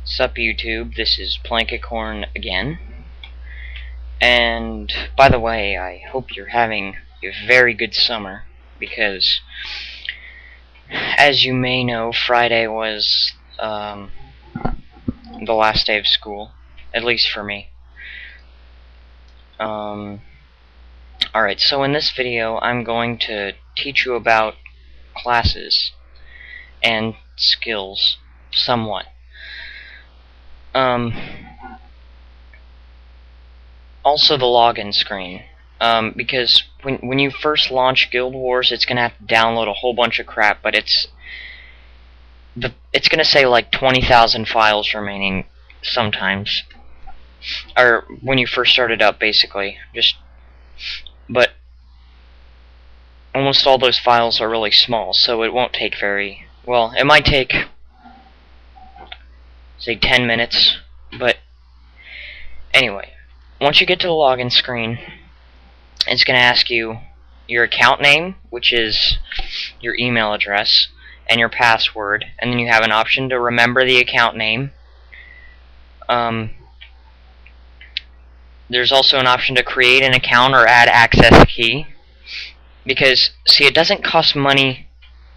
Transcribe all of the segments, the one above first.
Sup YouTube, this is Plankicorn again. And by the way, I hope you're having a very good summer, because as you may know, Friday was the last day of school, at least for me. Alright, so in this video I'm going to teach you about classes and skills, somewhat. Also the login screen, because when you first launch Guild Wars, it's gonna have to download a whole bunch of crap, but it's gonna say like 20,000 files remaining sometimes, or when you first start it up, basically. But almost all those files are really small, so it won't take very well. It might take, say, 10 minutes, but anyway. Once you get to the login screen, it's going to ask you your account name, which is your email address, and your password, and then you have an option to remember the account name. There's also an option to create an account or add access key, because, see, it doesn't cost money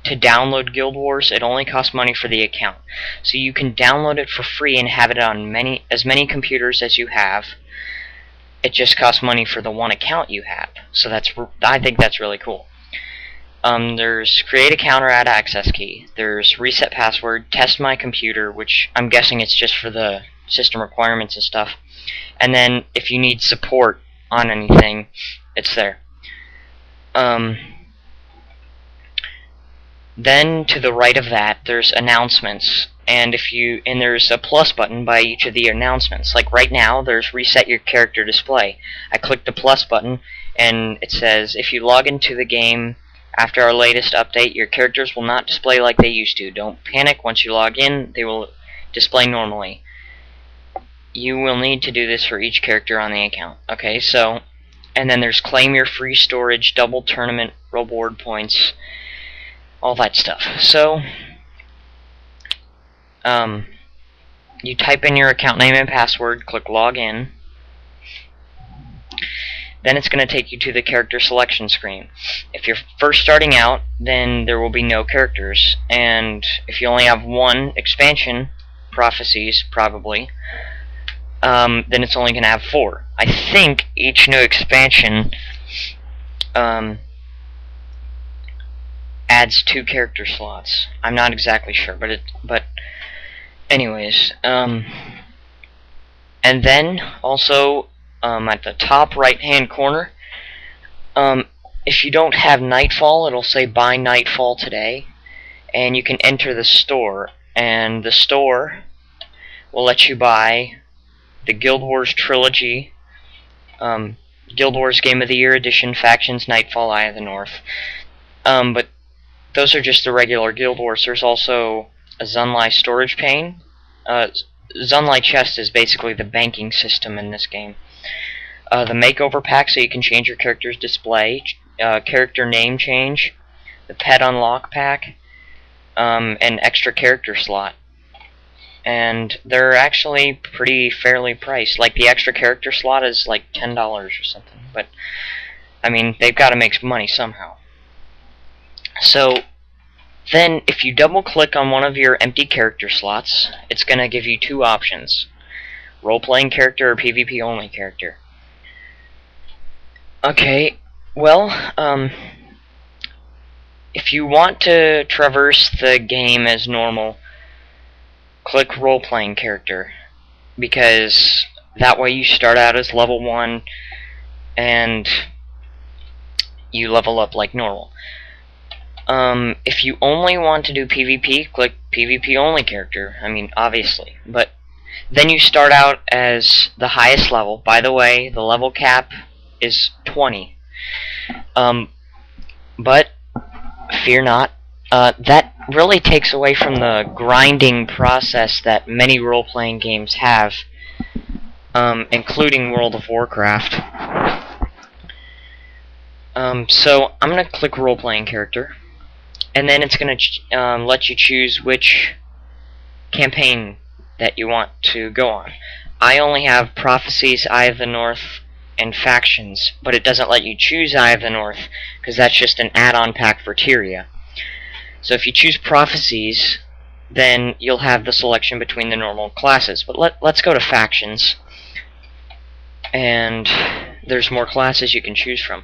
to download Guild Wars, it only costs money for the account. So you can download it for free and have it on as many computers as you have. It just costs money for the one account you have. So I think that's really cool. There's create account or add access key. There's reset password, test my computer, which I'm guessing it's just for the system requirements and stuff. And then if you need support on anything, it's there. Then to the right of that, there's announcements, and there's a plus button by each of the announcements. Like right now, there's reset your character display. I click the plus button, and it says if you log into the game after our latest update, your characters will not display like they used to. Don't panic. Once you log in, they will display normally. You will need to do this for each character on the account. Okay, so, and then there's claim your free storage, double tournament reward points, all that stuff. So, you type in your account name and password, click login. Then it's going to take you to the character selection screen. If you're first starting out, then there will be no characters, and if you only have one expansion, Prophecies, probably, then it's only going to have 4. I think each new expansion adds 2 character slots. I'm not exactly sure, but anyways, and then also at the top right hand corner, if you don't have Nightfall, it'll say buy Nightfall today, and you can enter the store, and the store will let you buy the Guild Wars Trilogy, Guild Wars Game of the Year Edition, Factions, Nightfall, Eye of the North. But those are just the regular Guild Wars. There's also a Zunlai storage pane. Zunlai chest is basically the banking system in this game. The makeover pack, so you can change your character's display, character name change, the pet unlock pack, an extra character slot. And they're actually pretty fairly priced. Like the extra character slot is like $10 or something. But I mean, they've got to make money somehow. So then if you double click on one of your empty character slots, it's going to give you 2 options: role-playing character or PvP only character. Okay, well, if you want to traverse the game as normal, click role-playing character, because that way you start out as level 1 and you level up like normal. If you only want to do PvP, click PvP only character. I mean, obviously. But then you start out as the highest level. By the way, the level cap is 20. But fear not. That really takes away from the grinding process that many role-playing games have, including World of Warcraft. So I'm going to click role-playing character, and then it's going to let you choose which campaign that you want to go on. I only have Prophecies, Eye of the North, and Factions, but it doesn't let you choose Eye of the North, because that's just an add-on pack for Tyria. So if you choose Prophecies, then you'll have the selection between the normal classes. But let's go to Factions, and there's more classes you can choose from.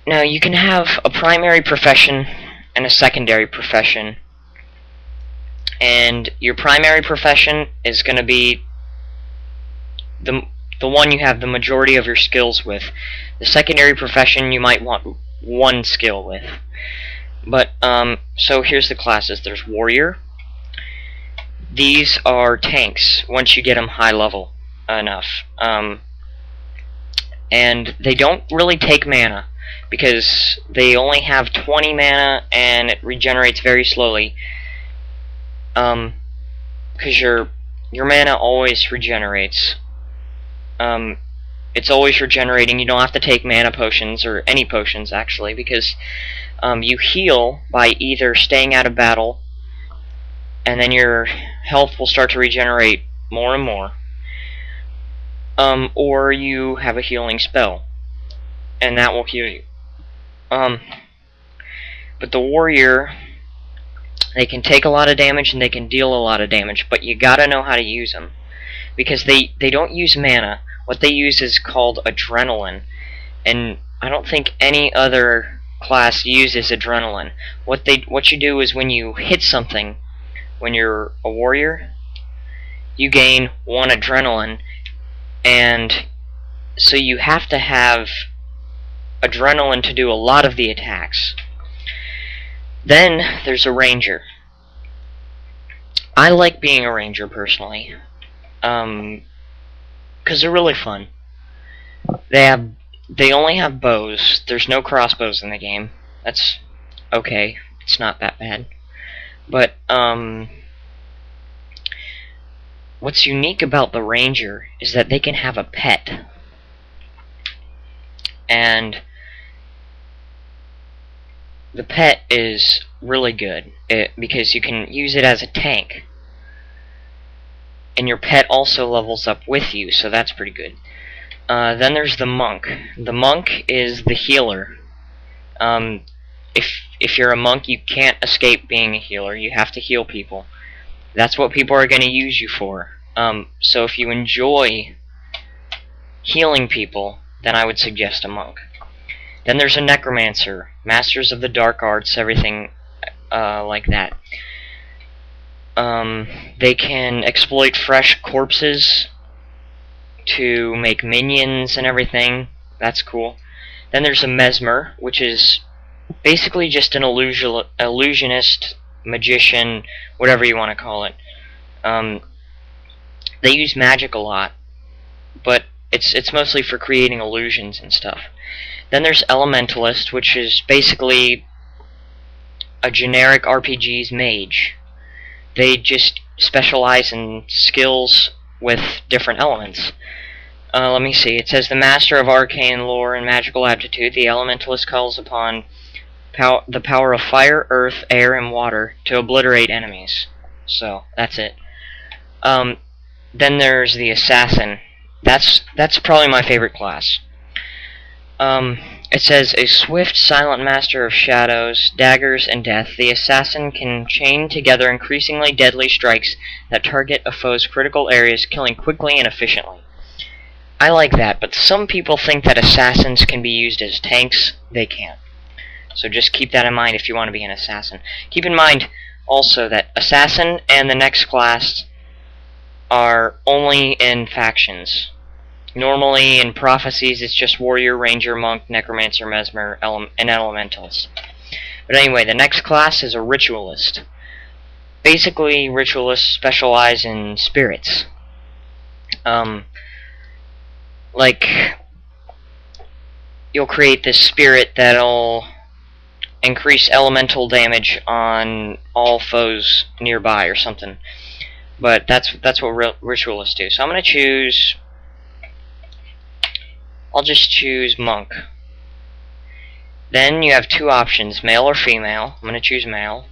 Now, you can have a primary profession and a secondary profession, and your primary profession is going to be the one you have the majority of your skills with. The secondary profession you might want one skill with. But, so here's the classes. There's Warrior. These are tanks, once you get them high level enough. And they don't really take mana, because they only have 20 mana, and it regenerates very slowly. Because your mana always regenerates. It's always regenerating. You don't have to take mana potions, or any potions actually, because you heal by either staying out of battle, and then your health will start to regenerate more and more, or you have a healing spell, and that will heal you. But the Warrior, they can take a lot of damage and they can deal a lot of damage, but you gotta know how to use them, because they don't use mana. What they use is called Adrenaline, and I don't think any other class uses Adrenaline. What you do is when you hit something, when you're a Warrior, you gain 1 Adrenaline, and so you have to have Adrenaline to do a lot of the attacks. Then there's a Ranger. I like being a Ranger personally, because they're really fun. They only have bows. There's no crossbows in the game. That's okay. It's not that bad. But what's unique about the Ranger is that they can have a pet. And the pet is really good, because you can use it as a tank. And your pet also levels up with you, so that's pretty good. Then there's the Monk. The Monk is the healer. If you're a monk, you can't escape being a healer. You have to heal people. That's what people are going to use you for. So if you enjoy healing people, then I would suggest a monk. Then there's a Necromancer, Masters of the Dark Arts, everything like that. They can exploit fresh corpses to make minions and everything. That's cool. Then there's a Mesmer, which is basically just an illusionist, magician, whatever you want to call it. They use magic a lot, but it's mostly for creating illusions and stuff. Then there's Elementalist, which is basically a generic RPG's mage. They just specialize in skills with different elements. Let me see. It says the master of arcane lore and magical aptitude, the Elementalist calls upon the power of fire, earth, air, and water to obliterate enemies. So that's it. Then there's the Assassin. That's probably my favorite class. It says, a swift, silent master of shadows, daggers, and death, the assassin can chain together increasingly deadly strikes that target a foe's critical areas, killing quickly and efficiently. I like that, but some people think that assassins can be used as tanks. They can't. So just keep that in mind if you want to be an assassin. Keep in mind also that assassin and the next class are only in factions. Normally, in Prophecies, it's just Warrior, Ranger, Monk, Necromancer, Mesmer, and Elementalist. But anyway, the next class is a Ritualist. Basically, Ritualists specialize in spirits. Like, you'll create this spirit that'll increase elemental damage on all foes nearby or something. But that's what Ritualists do. So I'm going to choose... I'll just choose Monk. Then you have 2 options, male or female. I'm going to choose male.